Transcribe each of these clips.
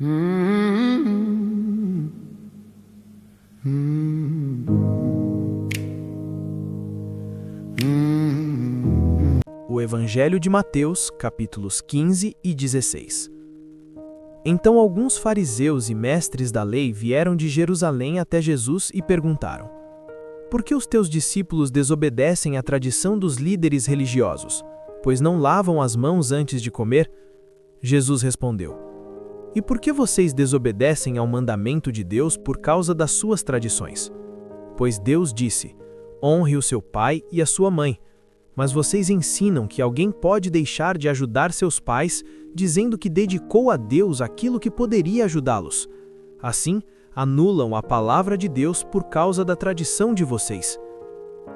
O Evangelho de Mateus, capítulos 15 e 16. Então alguns fariseus e mestres da lei vieram de Jerusalém até Jesus e perguntaram: Por que os teus discípulos desobedecem à tradição dos líderes religiosos, pois não lavam as mãos antes de comer? Jesus respondeu: E por que vocês desobedecem ao mandamento de Deus por causa das suas tradições? Pois Deus disse: Honre o seu pai e a sua mãe. Mas vocês ensinam que alguém pode deixar de ajudar seus pais, dizendo que dedicou a Deus aquilo que poderia ajudá-los. Assim, anulam a palavra de Deus por causa da tradição de vocês.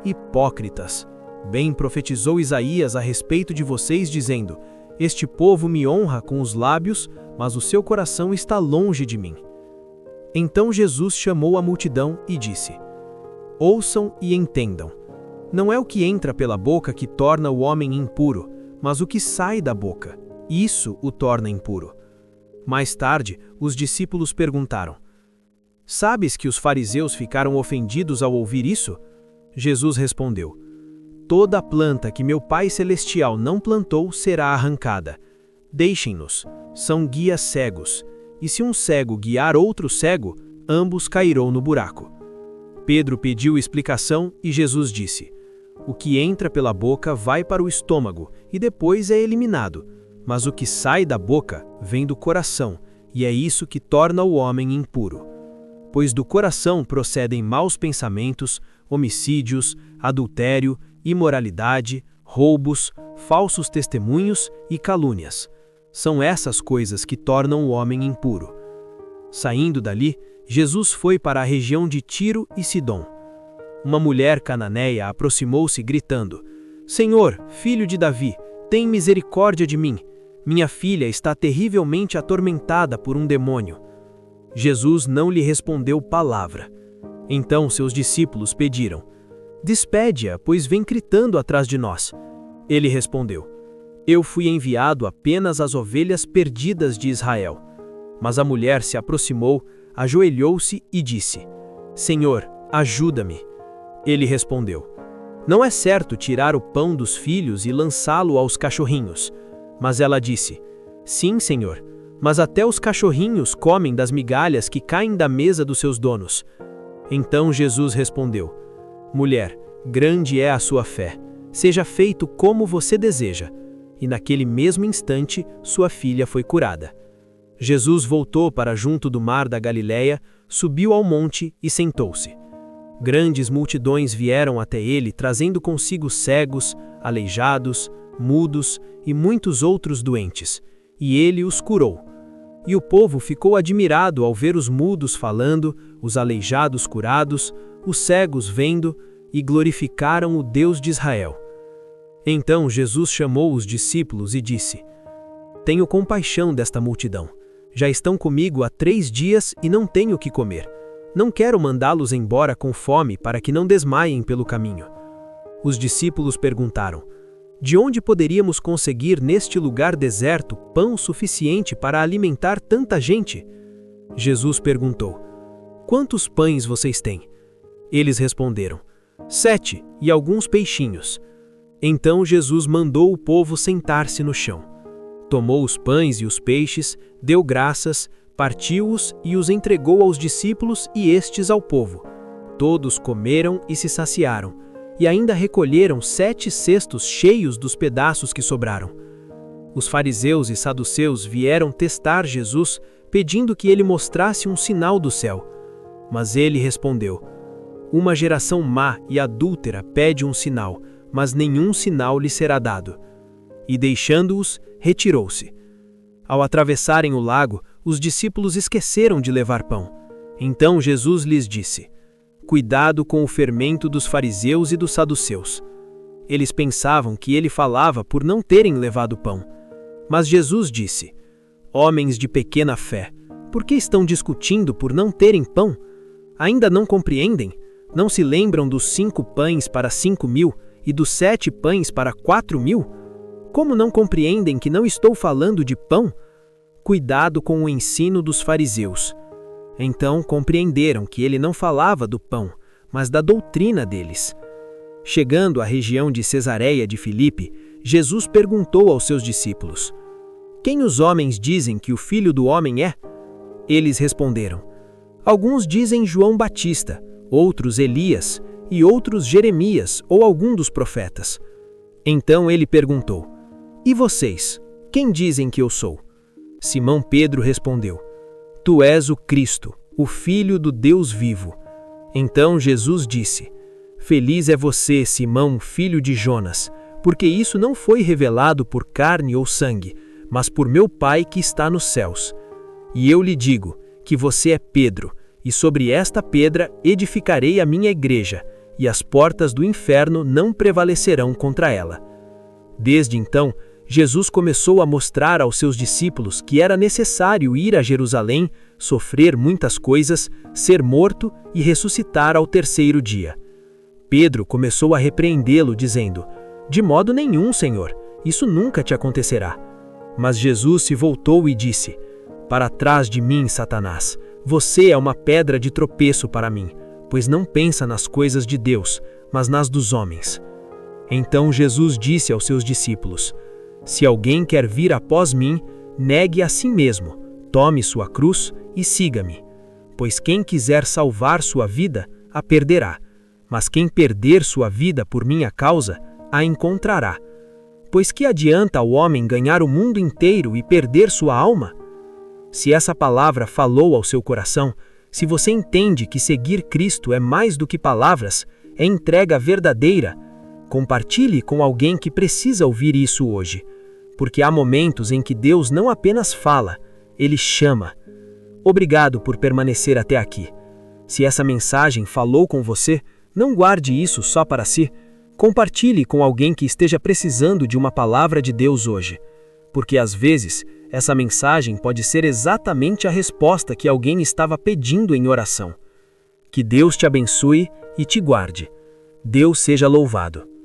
Hipócritas! Bem profetizou Isaías a respeito de vocês, dizendo: Este povo me honra com os lábios, mas o seu coração está longe de mim. Então Jesus chamou a multidão e disse: Ouçam e entendam. Não é o que entra pela boca que torna o homem impuro, mas o que sai da boca. Isso o torna impuro. Mais tarde, os discípulos perguntaram: Sabes que os fariseus ficaram ofendidos ao ouvir isso? Jesus respondeu: Toda planta que meu Pai Celestial não plantou será arrancada. Deixem-nos, são guias cegos, e se um cego guiar outro cego, ambos cairão no buraco. Pedro pediu explicação e Jesus disse: O que entra pela boca vai para o estômago e depois é eliminado, mas o que sai da boca vem do coração, e é isso que torna o homem impuro. Pois do coração procedem maus pensamentos, homicídios, adultério, imoralidade, roubos, falsos testemunhos e calúnias. São essas coisas que tornam o homem impuro. Saindo dali, Jesus foi para a região de Tiro e Sidom. Uma mulher cananeia aproximou-se gritando: Senhor, filho de Davi, tem misericórdia de mim. Minha filha está terrivelmente atormentada por um demônio. Jesus não lhe respondeu palavra. Então seus discípulos pediram: Despede-a, pois vem gritando atrás de nós. Ele respondeu: Eu fui enviado apenas às ovelhas perdidas de Israel. Mas a mulher se aproximou, ajoelhou-se e disse: Senhor, ajuda-me. Ele respondeu: Não é certo tirar o pão dos filhos e lançá-lo aos cachorrinhos. Mas ela disse: Sim, Senhor, mas até os cachorrinhos comem das migalhas que caem da mesa dos seus donos. Então Jesus respondeu: Mulher, grande é a sua fé. Seja feito como você deseja. E naquele mesmo instante, sua filha foi curada. Jesus voltou para junto do mar da Galileia, subiu ao monte e sentou-se. Grandes multidões vieram até ele, trazendo consigo cegos, aleijados, mudos e muitos outros doentes, e ele os curou. E o povo ficou admirado ao ver os mudos falando, os aleijados curados, os cegos vendo, e glorificaram o Deus de Israel. Então Jesus chamou os discípulos e disse: Tenho compaixão desta multidão. Já estão comigo há 3 dias e não tenho o que comer. Não quero mandá-los embora com fome para que não desmaiem pelo caminho. Os discípulos perguntaram: De onde poderíamos conseguir neste lugar deserto pão suficiente para alimentar tanta gente? Jesus perguntou: Quantos pães vocês têm? Eles responderam: 7 e alguns peixinhos. Então Jesus mandou o povo sentar-se no chão. Tomou os pães e os peixes, deu graças, partiu-os e os entregou aos discípulos e estes ao povo. Todos comeram e se saciaram, e ainda recolheram 7 cestos cheios dos pedaços que sobraram. Os fariseus e saduceus vieram testar Jesus, pedindo que ele mostrasse um sinal do céu. Mas ele respondeu: Uma geração má e adúltera pede um sinal, mas nenhum sinal lhe será dado. E deixando-os, retirou-se. Ao atravessarem o lago, os discípulos esqueceram de levar pão. Então Jesus lhes disse: Cuidado com o fermento dos fariseus e dos saduceus. Eles pensavam que ele falava por não terem levado pão. Mas Jesus disse: Homens de pequena fé, por que estão discutindo por não terem pão? Ainda não compreendem? Não se lembram dos 5 pães para 5.000 e dos 7 pães para 4.000? Como não compreendem que não estou falando de pão? cuidado com o ensino dos fariseus. Então compreenderam que ele não falava do pão, mas da doutrina deles. Chegando à região de Cesareia de Filipe, Jesus perguntou aos seus discípulos: Quem os homens dizem que o Filho do Homem é? Eles responderam: Alguns dizem João Batista, outros Elias, e outros Jeremias ou algum dos profetas. Então ele perguntou: E vocês, quem dizem que eu sou? Simão Pedro respondeu: Tu és o Cristo, o Filho do Deus vivo. Então Jesus disse: Feliz é você, Simão, filho de Jonas, porque isso não foi revelado por carne ou sangue, mas por meu Pai que está nos céus. E eu lhe digo que você é Pedro, e sobre esta pedra edificarei a minha igreja, e as portas do inferno não prevalecerão contra ela. Desde então, Jesus começou a mostrar aos seus discípulos que era necessário ir a Jerusalém, sofrer muitas coisas, ser morto e ressuscitar ao terceiro dia. Pedro começou a repreendê-lo, dizendo: De modo nenhum, Senhor, isso nunca te acontecerá. Mas Jesus se voltou e disse: Para trás de mim, Satanás, você é uma pedra de tropeço para mim, pois não pensa nas coisas de Deus, mas nas dos homens. Então Jesus disse aos seus discípulos: Se alguém quer vir após mim, negue a si mesmo, tome sua cruz e siga-me. Pois quem quiser salvar sua vida, a perderá, mas quem perder sua vida por minha causa, a encontrará. Pois que adianta ao homem ganhar o mundo inteiro e perder sua alma? Se essa palavra falou ao seu coração, se você entende que seguir Cristo é mais do que palavras, é entrega verdadeira, compartilhe com alguém que precisa ouvir isso hoje, porque há momentos em que Deus não apenas fala, Ele chama. Obrigado por permanecer até aqui. Se essa mensagem falou com você, não guarde isso só para si. Compartilhe com alguém que esteja precisando de uma palavra de Deus hoje, porque às vezes essa mensagem pode ser exatamente a resposta que alguém estava pedindo em oração. Que Deus te abençoe e te guarde. Deus seja louvado.